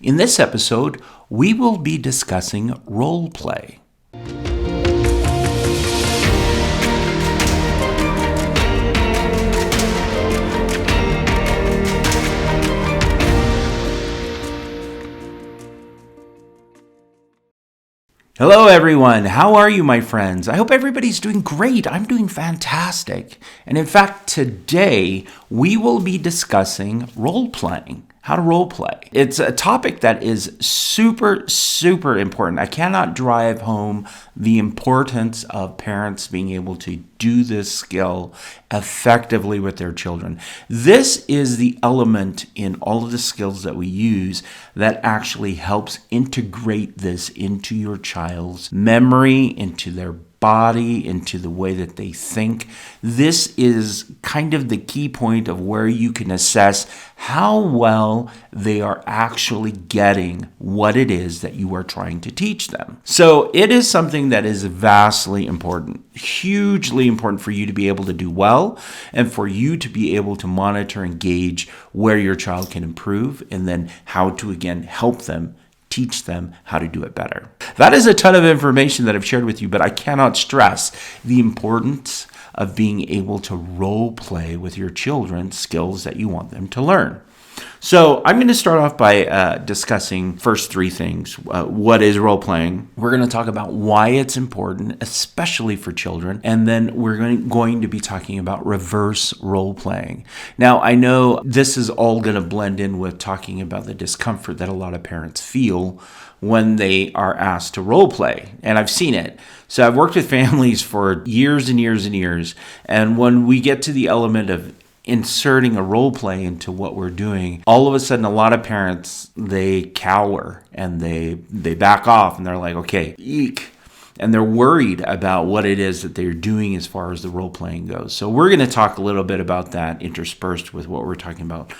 In this episode, we will be discussing role play. Hello everyone, how are you my friends? I hope everybody's doing great. I'm doing fantastic. And in fact, today we will be discussing role-playing. How to role play. It's a topic that is super important. I cannot drive home the importance of parents being able to do this skill effectively with their children. This is the element in all of the skills that we use that actually helps integrate this into your child's memory, into their body, into the way that they think. This is kind of the key point of where you can assess how well they are actually getting what it is that you are trying to teach them. So it is something that is vastly important, hugely important for you to be able to do well and for you to be able to monitor and gauge where your child can improve and then how to, again, help them teach them how to do it better. That is a ton of information that I've shared with you, but I cannot stress the importance of being able to role play with your children skills that you want them to learn. So I'm going to start off by discussing first three things. What is role playing? We're going to talk about why it's important, especially for children. And then we're going to be talking about reverse role playing. Now, I know this is all going to blend in with talking about the discomfort that a lot of parents feel when they are asked to role play. And I've seen it. So I've worked with families for years and years and years. And when we get to the element of inserting a role play into what we're doing, all of a sudden a lot of parents, they cower and they back off and they're like, okay, eek. And they're worried about what it is that they're doing as far as the role playing goes. So we're going to talk a little bit about that interspersed with what we're talking about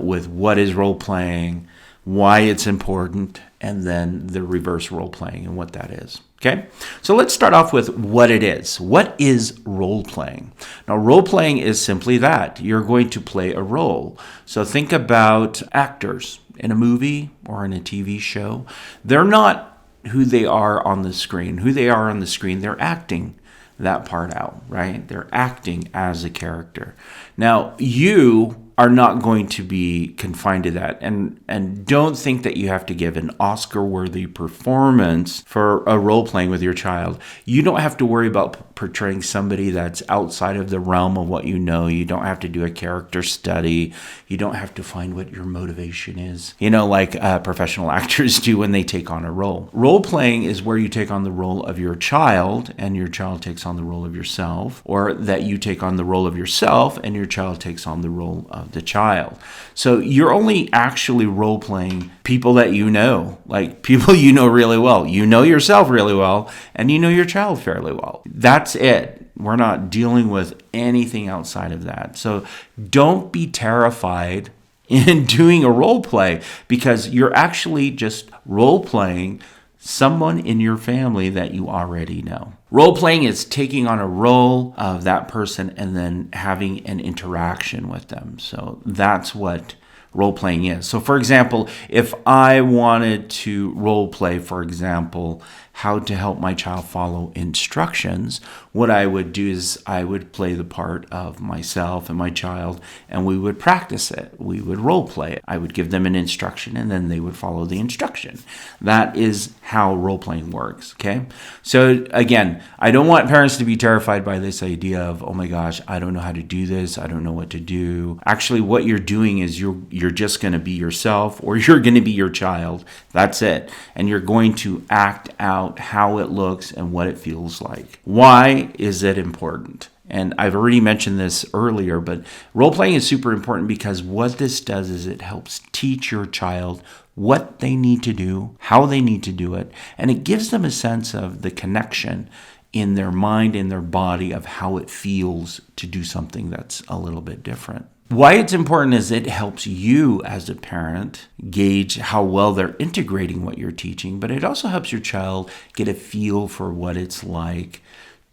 with what is role playing, why it's important, and then the reverse role playing and what that is. Okay, so let's start off with what it is. What is role playing? Now, role playing is simply that. You're going to play a role. So think about actors in a movie or in a TV show. They're not who they are on the screen. Who they are on the screen, they're acting that part out, right? They're acting as a character. Now, you are not going to be confined to that. And don't think that you have to give an Oscar-worthy performance for a role playing with your child. You don't have to worry about portraying somebody that's outside of the realm of what you know. You don't have to do a character study. You don't have to find what your motivation is, like professional actors do when they take on a role. Role playing is where you take on the role of your child and your child takes on the role of yourself, or that you take on the role of yourself and your child takes on the role of the child. So you're only actually role playing people that you know, like people you know really well. You know yourself really well, and you know your child fairly well. That's it. We're not dealing with anything outside of that. So don't be terrified in doing a role play, because you're actually just role playing someone in your family that you already know. Role playing is taking on a role of that person and then having an interaction with them. So that's what role playing is. So for example, if I wanted to role play, for example, how to help my child follow instructions, what I would do is I would play the part of myself and my child, and we would practice it. We would role play it. I would give them an instruction, and then they would follow the instruction. That is how role playing works, okay? So again, I don't want parents to be terrified by this idea of, oh my gosh, I don't know how to do this. I don't know what to do. Actually, what you're doing is you're just going to be yourself, or you're going to be your child. That's it. And you're going to act out how it looks and what it feels like. Why is it important? And I've already mentioned this earlier, but role-playing is super important because what this does is it helps teach your child what they need to do, how they need to do it, and it gives them a sense of the connection in their mind, in their body, of how it feels to do something that's a little bit different. Why it's important is it helps you as a parent gauge how well they're integrating what you're teaching, but it also helps your child get a feel for what it's like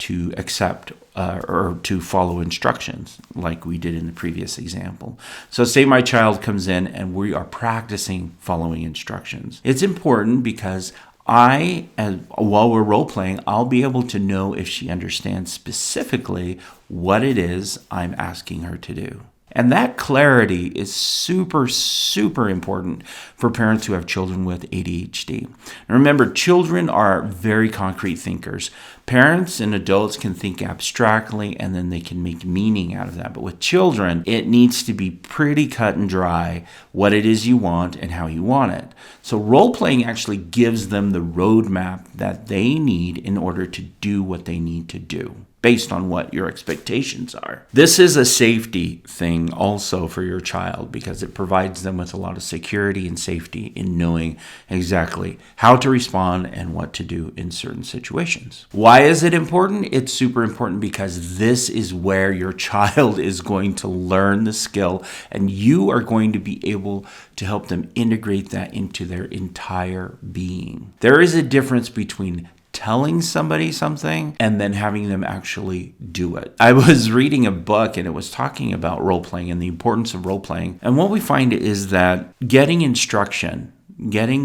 to accept or to follow instructions like we did in the previous example. So say my child comes in and we are practicing following instructions. It's important because while we're role playing, I'll be able to know if she understands specifically what it is I'm asking her to do. And that clarity is super, super important for parents who have children with ADHD. And remember, children are very concrete thinkers. Parents and adults can think abstractly and then they can make meaning out of that. But with children, it needs to be pretty cut and dry what it is you want and how you want it. So role playing actually gives them the roadmap that they need in order to do what they need to do, based on what your expectations are. This is a safety thing also for your child because it provides them with a lot of security and safety in knowing exactly how to respond and what to do in certain situations. Why is it important? It's super important because this is where your child is going to learn the skill and you are going to be able to help them integrate that into their entire being. There is a difference between telling somebody something and then having them actually do it. I was reading a book and it was talking about role playing and the importance of role playing. And what we find is that getting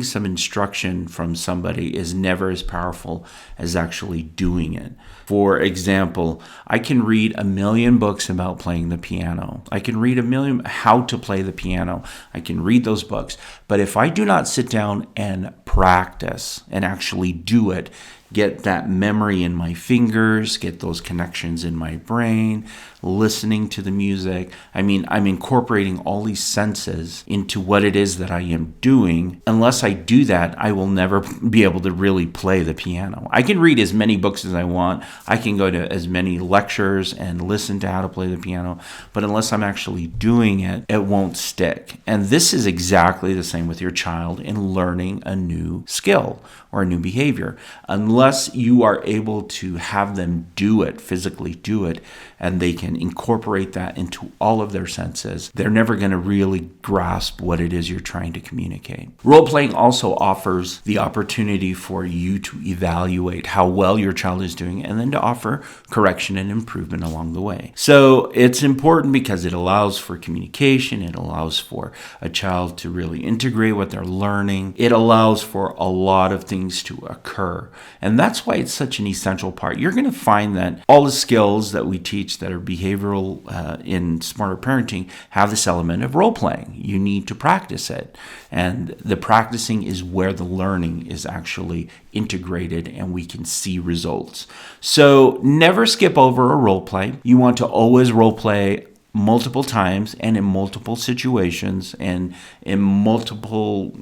some instruction from somebody is never as powerful as actually doing it. For example, I can read a million books about playing the piano. I can read a million how to play the piano. I can read those books. But if I do not sit down and practice and actually do it, get that memory in my fingers, get those connections in my brain, listening to the music. I mean, I'm incorporating all these senses into what it is that I am doing. Unless I do that, I will never be able to really play the piano. I can read as many books as I want. I can go to as many lectures and listen to how to play the piano. But unless I'm actually doing it, it won't stick. And this is exactly the same with your child in learning a new skill or a new behavior. Unless you are able to have them do it, physically do it, and they can incorporate that into all of their senses, they're never going to really grasp what it is you're trying to communicate. Role-playing also offers the opportunity for you to evaluate how well your child is doing and then to offer correction and improvement along the way. So it's important because it allows for communication, it allows for a child to really integrate what they're learning, it allows for a lot of things to occur. And that's why it's such an essential part. You're going to find that all the skills that we teach that are behavioral in Smarter Parenting have this element of role playing. You need to practice it. And the practicing is where the learning is actually integrated and we can see results. So never skip over a role play. You want to always role play multiple times and in multiple situations and in multiple,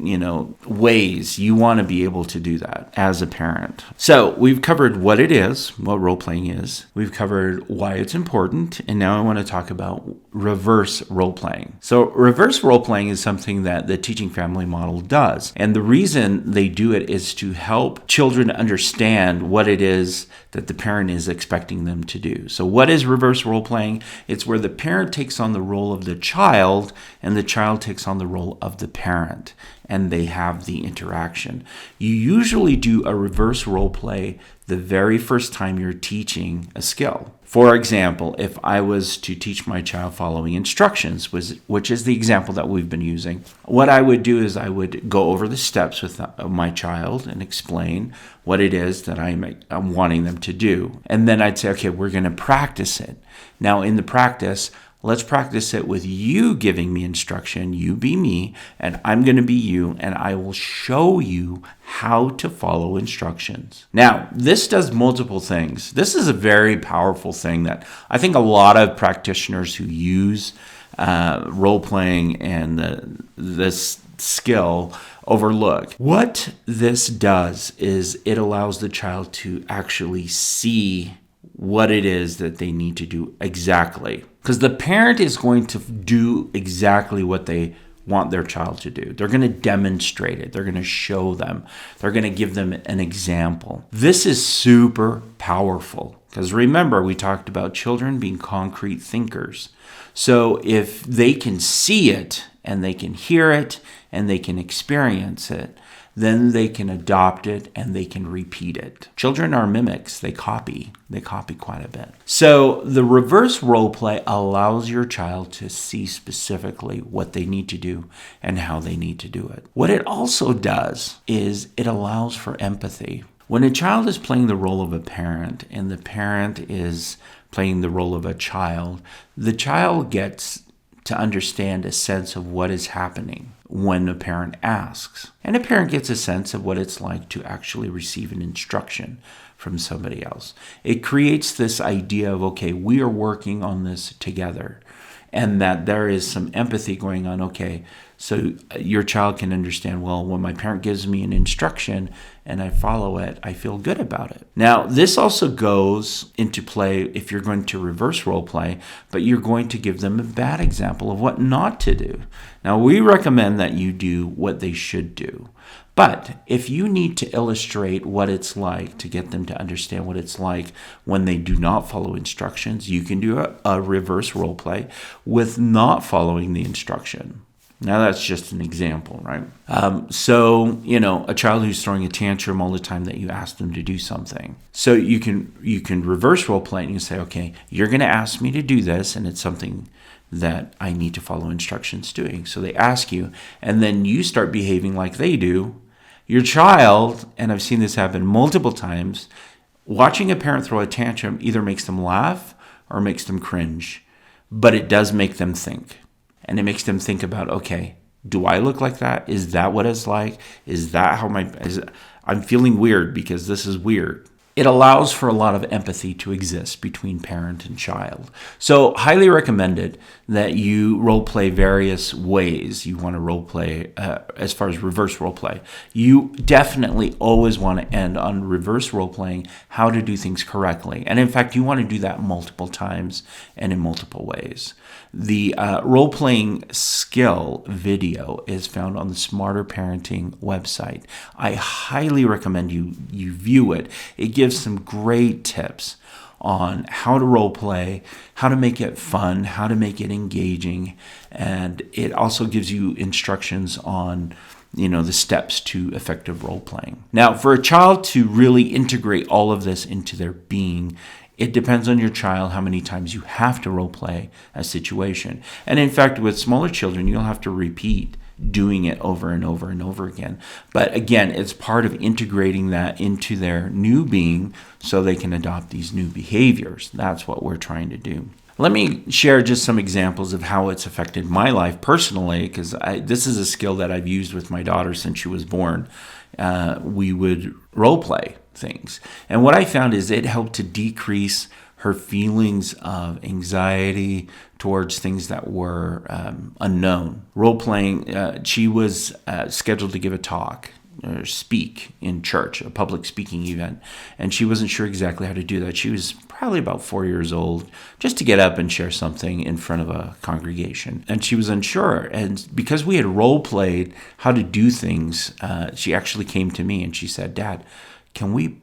ways. You want to be able to do that as a parent. So we've covered what it is, what role-playing is. We've covered why it's important. And now I want to talk about reverse role-playing. So reverse role-playing is something that the Teaching Family Model does. And the reason they do it is to help children understand what it is that the parent is expecting them to do. So what is reverse role-playing? It's where the parent takes on the role of the child and the child takes on the role of the parent and they have the interaction. You usually do a reverse role play the very first time you're teaching a skill. For example, if I was to teach my child following instructions, which is the example that we've been using, what I would do is I would go over the steps with my child and explain what it is that I'm wanting them to do. And then I'd say, okay, we're going to practice it. Now in the practice, let's practice it with you giving me instruction, you be me, and I'm going to be you, and I will show you how to follow instructions. Now, this does multiple things. This is a very powerful thing that I think a lot of practitioners who use role-playing and this skill overlook. What this does is it allows the child to actually see what it is that they need to do exactly. Because the parent is going to do exactly what they want their child to do. They're going to demonstrate it. They're going to show them. They're going to give them an example. This is super powerful. Because remember, we talked about children being concrete thinkers. So if they can see it and they can hear it and they can experience it, then they can adopt it and they can repeat it. Children are mimics. They copy quite a bit. So the reverse role play allows your child to see specifically what they need to do and how they need to do it. What it also does is it allows for empathy. When a child is playing the role of a parent and the parent is playing the role of a child, the child gets to understand a sense of what is happening when a parent asks. And a parent gets a sense of what it's like to actually receive an instruction from somebody else. It creates this idea of, okay, we are working on this together, and that there is some empathy going on. Okay, so your child can understand, well, when my parent gives me an instruction and I follow it, I feel good about it. Now, this also goes into play if you're going to reverse role play, but you're going to give them a bad example of what not to do. Now, we recommend that you do what they should do. But if you need to illustrate what it's like to get them to understand what it's like when they do not follow instructions, you can do a reverse role play with not following the instruction. Now, that's just an example, right? So, a child who's throwing a tantrum all the time that you ask them to do something. So you can reverse role play and you say, okay, you're going to ask me to do this, and it's something that I need to follow instructions doing. So they ask you, and then you start behaving like they do. Your child, and I've seen this happen multiple times, watching a parent throw a tantrum either makes them laugh or makes them cringe, but it does make them think. And it makes them think about, okay, do I look like that? Is that what it's like? Is that how I'm feeling weird because this is weird. It allows for a lot of empathy to exist between parent and child. So highly recommended that you role play various ways you want to role play as far as reverse role play. You definitely always want to end on reverse role playing how to do things correctly. And in fact, you want to do that multiple times and in multiple ways. The role-playing skill video is found on the Smarter Parenting website. I highly recommend you view it. It gives some great tips on how to role play, how to make it fun, how to make it engaging, and it also gives you instructions on the steps to effective role playing. Now, for a child to really integrate all of this into their being, it depends on your child how many times you have to role play a situation. And in fact, with smaller children, you'll have to repeat doing it over and over and over again. But again, it's part of integrating that into their new being so they can adopt these new behaviors. That's what we're trying to do. Let me share just some examples of how it's affected my life personally, because this is a skill that I've used with my daughter since she was born. We would role play things. And what I found is it helped to decrease her feelings of anxiety towards things that were unknown. Role playing, she was scheduled to give a talk or speak in church, a public speaking event, and she wasn't sure exactly how to do that. She was probably about 4 years old, just to get up and share something in front of a congregation. And she was unsure. And because we had role played how to do things, she actually came to me and she said, "Dad, can we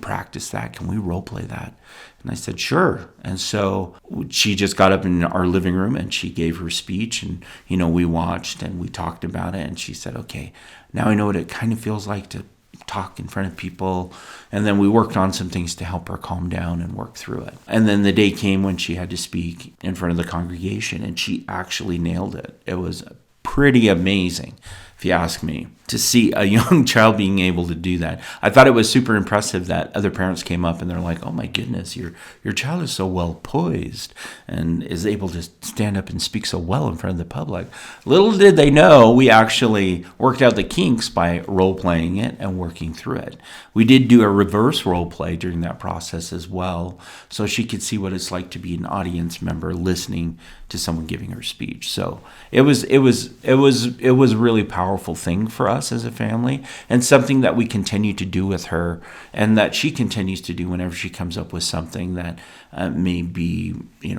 practice that? Can we role play that?" And I said, "Sure." And so she just got up in our living room and she gave her speech, and we watched and we talked about it, and she said, "Okay, now I know what it kind of feels like to talk in front of people." And then we worked on some things to help her calm down and work through it. And then the day came when she had to speak in front of the congregation, and she actually nailed it. It was pretty amazing, if you ask me, to see a young child being able to do that. I thought it was super impressive that other parents came up and they're like, "Oh my goodness, your child is so well poised and is able to stand up and speak so well in front of the public." Little did they know we actually worked out the kinks by role playing it and working through it. We did do a reverse role play during that process as well, so she could see what it's like to be an audience member listening to someone giving her speech. So it was a really powerful thing for us as a family, and something that we continue to do with her, and that she continues to do whenever she comes up with something that may be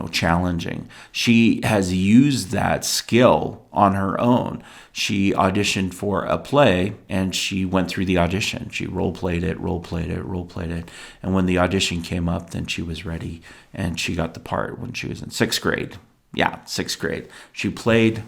challenging. She has used that skill on her own. She auditioned for a play and she went through the audition. She role played it. And when the audition came up, then she was ready and she got the part when she was in 6th grade. Yeah, 6th grade. She played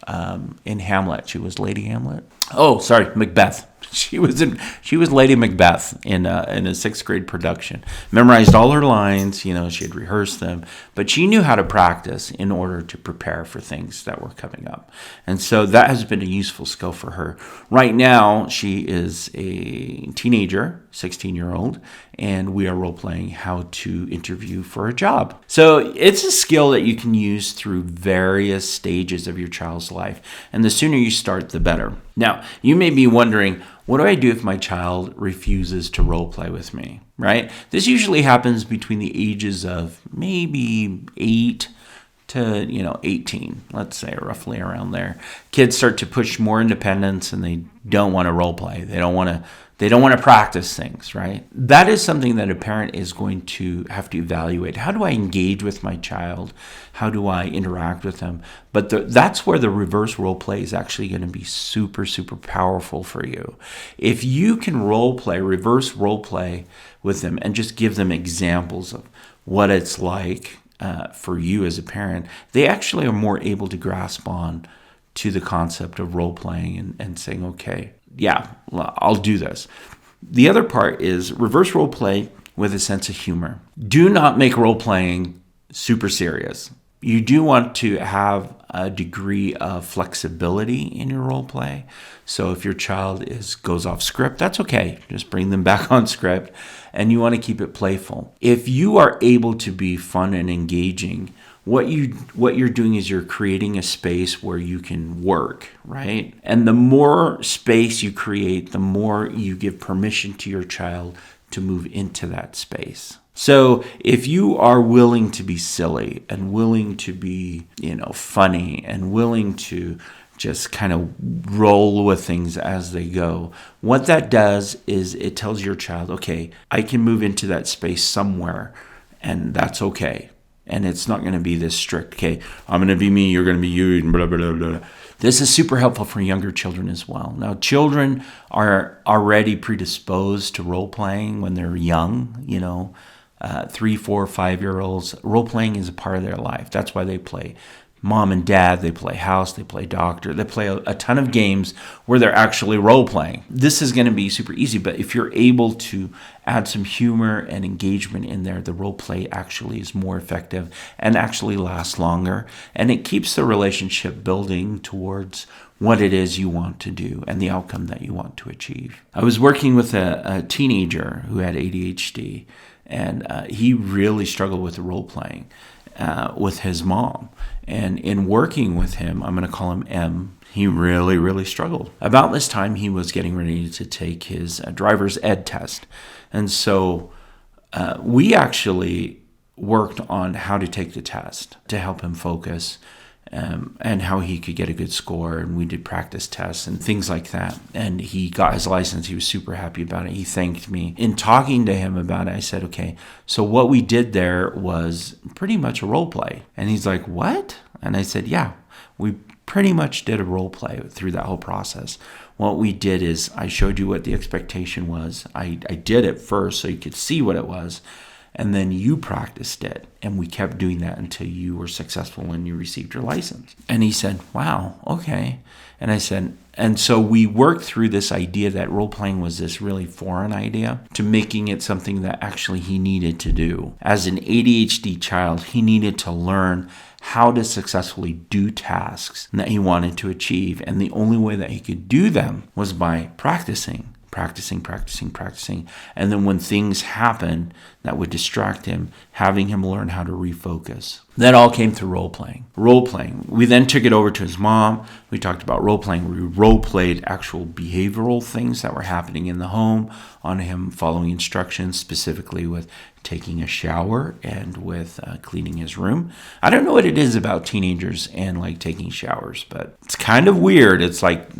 in Hamlet. She was Lady Hamlet. Oh, sorry, Macbeth. She was Lady Macbeth in a sixth grade production. Memorized all her lines. She had rehearsed them, but she knew how to practice in order to prepare for things that were coming up. And so that has been a useful skill for her. Right now, she is a teenager, 16-year-old, and we are role-playing how to interview for a job. So it's a skill that you can use through various stages of your child's life, and the sooner you start, the better. Now, you may be wondering, what do I do if my child refuses to role play with me, right? This usually happens between the ages of maybe 8 to 18, let's say, roughly around there. Kids start to push more independence and they don't want to role play. They don't want to practice things, right? That is something that a parent is going to have to evaluate. How do I engage with my child? How do I interact with them? But that's where the reverse role play is actually going to be super, super powerful for you. If you can reverse role play with them and just give them examples of what it's like for you as a parent, they actually are more able to grasp on to the concept of role playing and saying, okay, yeah, I'll do this. The other part is reverse role play with a sense of humor. Do not make role playing super serious. You do want to have a degree of flexibility in your role play. So if your child goes off script, that's okay. Just bring them back on script, and you want to keep it playful. If you are able to be fun and engaging, what you're doing is you're creating a space where you can work, right? And the more space you create, the more you give permission to your child to move into that space. So if you are willing to be silly and willing to be, funny and willing to just kind of roll with things as they go, what that does is it tells your child, okay, I can move into that space somewhere, and that's okay. And it's not going to be this strict, okay, I'm going to be me, you're going to be you, and blah, blah, blah, blah. This is super helpful for younger children as well. Now, children are already predisposed to role-playing when they're young, 3, 4, 5-year-olds. Role-playing is a part of their life. That's why they play mom and dad, they play house, they play doctor, they play a ton of games where they're actually role-playing. This is going to be super easy, but if you're able to add some humor and engagement in there, the role play actually is more effective and actually lasts longer, and it keeps the relationship building towards what it is you want to do and the outcome that you want to achieve. I was working with a teenager who had ADHD, and he really struggled with role playing with his mom. And in working with him, I'm going to call him M, he really, really struggled. About this time, he was getting ready to take his driver's ed test. And so we actually worked on how to take the test to help him focus and how he could get a good score. And we did practice tests and things like that. And he got his license. He was super happy about it. He thanked me. In talking to him about it, I said, okay, so what we did there was pretty much a role play. And he's like, what? And I said, yeah, we pretty much did a role play through that whole process. What we did is I showed you what the expectation was. I did it first so you could see what it was. And then you practiced it. And we kept doing that until you were successful when you received your license. And he said, wow, okay. And I said, and so we worked through this idea that role-playing was this really foreign idea to making it something that actually he needed to do. As an ADHD child, he needed to learn how to successfully do tasks that he wanted to achieve. And the only way that he could do them was by practicing. And then when things happen that would distract him, having him learn how to refocus. That all came through role-playing. We then took it over to his mom. We talked about role-playing. We role-played actual behavioral things that were happening in the home on him following instructions, specifically with taking a shower and with cleaning his room. I don't know what it is about teenagers and like taking showers, but it's kind of weird. It's like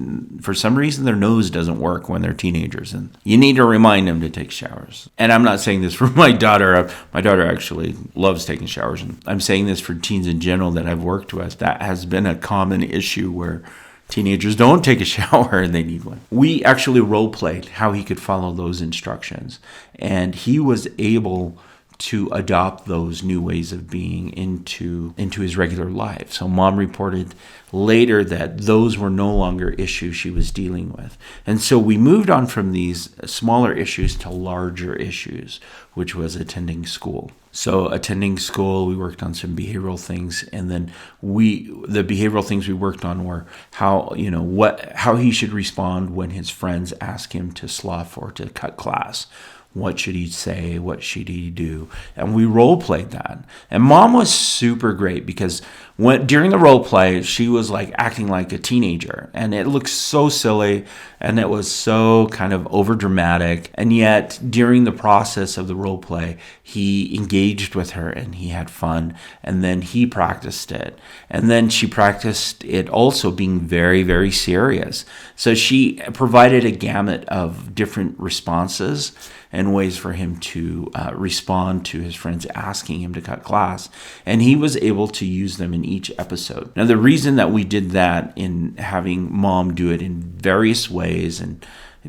for some reason their nose doesn't work when they're teenagers, and you need to remind them to take showers. And I'm not saying this for my daughter. My daughter actually loves taking showers, and I'm saying this for teens in general that I've worked with. That has been a common issue where teenagers don't take a shower and they need one. We actually role-played how he could follow those instructions. And he was able to adopt those new ways of being into his regular life. So mom reported later that those were no longer issues she was dealing with. And so we moved on from these smaller issues to larger issues, which was attending school. So attending school, we worked on some behavioral things, and then the behavioral things we worked on were how he should respond when his friends ask him to slough or to cut class. What should he say? What should he do? And we role played that. And mom was super great because during the role play, she was like acting like a teenager, and it looked so silly and it was so kind of over dramatic. And yet during the process of the role play, he engaged with her and he had fun, and then he practiced it. And then she practiced it also being very, very serious. So she provided a gamut of different responses and ways for him to respond to his friends asking him to cut class. And he was able to use them in each episode. Now, the reason that we did that in having mom do it in various ways and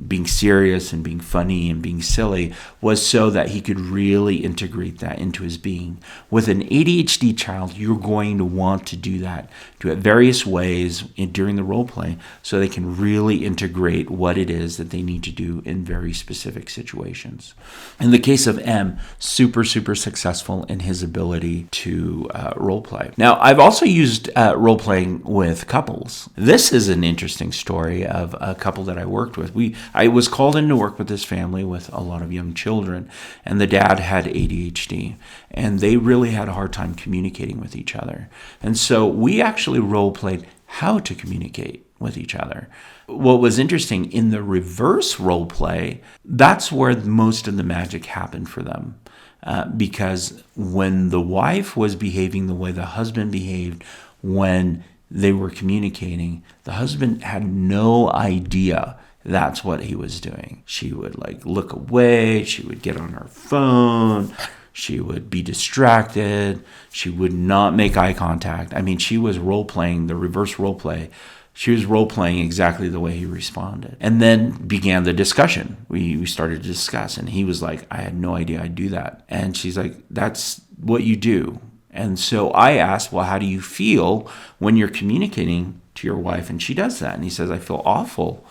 being serious and being funny and being silly was so that he could really integrate that into his being. With an ADHD child, you're going to want to do that, do it various ways during the role play so they can really integrate what it is that they need to do in very specific situations. In the case of M, super, super successful in his ability to role play. Now, I've also used role playing with couples. This is an interesting story of a couple that I worked with. I was called in to work with this family with a lot of young children, and the dad had ADHD, and they really had a hard time communicating with each other. And so we actually role played how to communicate with each other. What was interesting, in the reverse role play, that's where most of the magic happened for them. Because when the wife was behaving the way the husband behaved when they were communicating, the husband had no idea that's what he was doing. She would look away, she would get on her phone, she would be distracted, she would not make eye contact. I mean, she was role-playing, the reverse role-play. She was role-playing exactly the way he responded. And then began the discussion. We started to discuss, and he was like, I had no idea I'd do that. And she's like, that's what you do. And so I asked, well, how do you feel when you're communicating to your wife and she does that? And he says, I feel awful.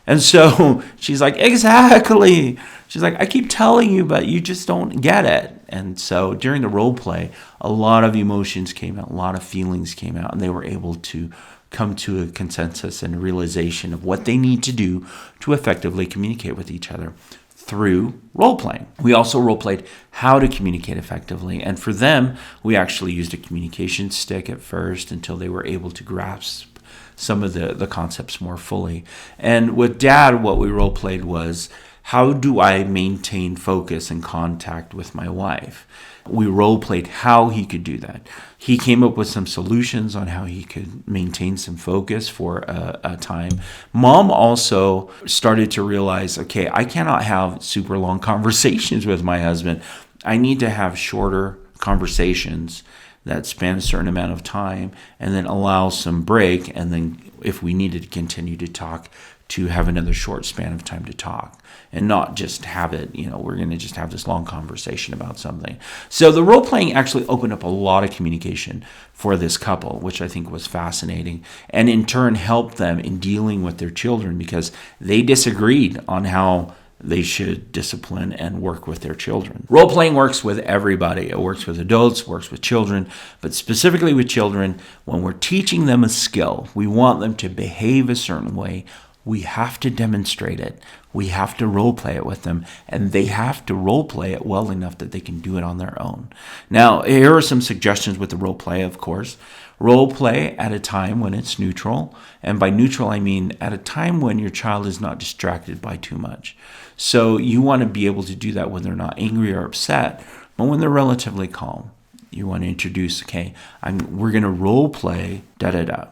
And so she's like, exactly. She's like, I keep telling you, but you just don't get it. And so during the role play, a lot of emotions came out, a lot of feelings came out, and they were able to come to a consensus and a realization of what they need to do to effectively communicate with each other through role playing. We also role played how to communicate effectively. And for them, we actually used a communication stick at first until they were able to grasp some of the concepts more fully. And with dad, what we role played was, how do I maintain focus and contact with my wife? We role played how he could do that. He came up with some solutions on how he could maintain some focus for a time. Mom also started to realize, okay, I cannot have super long conversations with my husband. I need to have shorter conversations that span a certain amount of time and then allow some break. And then if we needed to continue to talk, to have another short span of time to talk and not just have it, we're going to just have this long conversation about something. So the role playing actually opened up a lot of communication for this couple, which I think was fascinating, and in turn helped them in dealing with their children because they disagreed on how they should discipline and work with their children. Role-playing works with everybody. It works with adults, works with children, but specifically with children, when we're teaching them a skill, we want them to behave a certain way. We have to demonstrate it. We have to role-play it with them, and they have to role-play it well enough that they can do it on their own. Now, here are some suggestions with the role-play, of course. Role-play at a time when it's neutral, and by neutral I mean at a time when your child is not distracted by too much. So you want to be able to do that when they're not angry or upset, but when they're relatively calm. You want to introduce, we're going to role play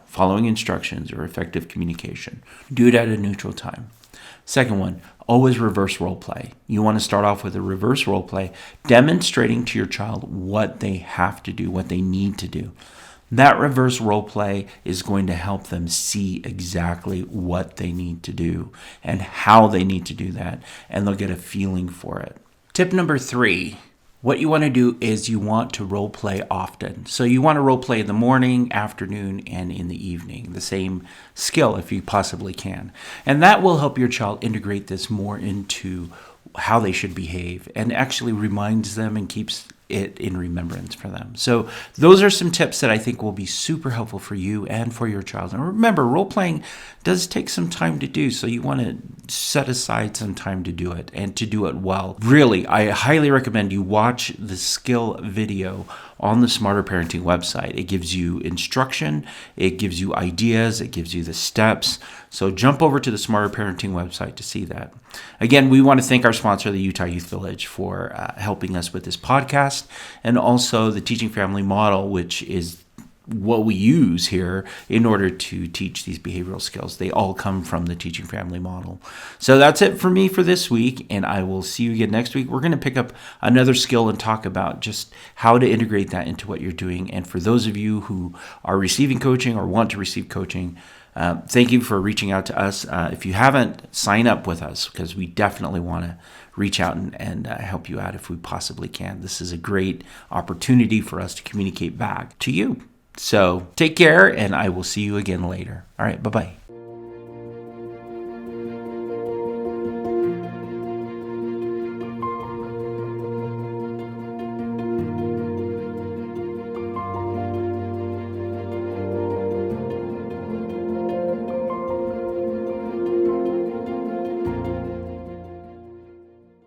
following instructions or effective communication. Do it at a neutral time. Second one, always reverse role play. You want to start off with a reverse role play, demonstrating to your child what they have to do, what they need to do. That reverse role play is going to help them see exactly what they need to do and how they need to do that, and they'll get a feeling for it. Tip number 3, What you want to do is you want to role play often. So you want to role play in the morning, afternoon, and in the evening, the same skill if you possibly can. And that will help your child integrate this more into how they should behave and actually reminds them and keeps it in remembrance for them. So those are some tips that I think will be super helpful for you and for your child. And remember, role playing does take some time to do, so you want to set aside some time to do it and to do it well. Really, I highly recommend you watch the skill video on the Smarter Parenting website. It gives you instruction, it gives you ideas, it gives you the steps. So jump over to the Smarter Parenting website to see that. Again, we want to thank our sponsor, the Utah Youth Village, for helping us with this podcast, and also the Teaching Family Model, which is what we use here in order to teach these behavioral skills. They all come from the Teaching Family Model. So that's it for me for this week, and I will see you again next week. We're going to pick up another skill and talk about just how to integrate that into what you're doing. And for those of you who are receiving coaching or want to receive coaching, thank you for reaching out to us. If you haven't, sign up with us, because we definitely want to reach out and help you out if we possibly can. This is a great opportunity for us to communicate back to you. So take care, and I will see you again later. All right, bye-bye.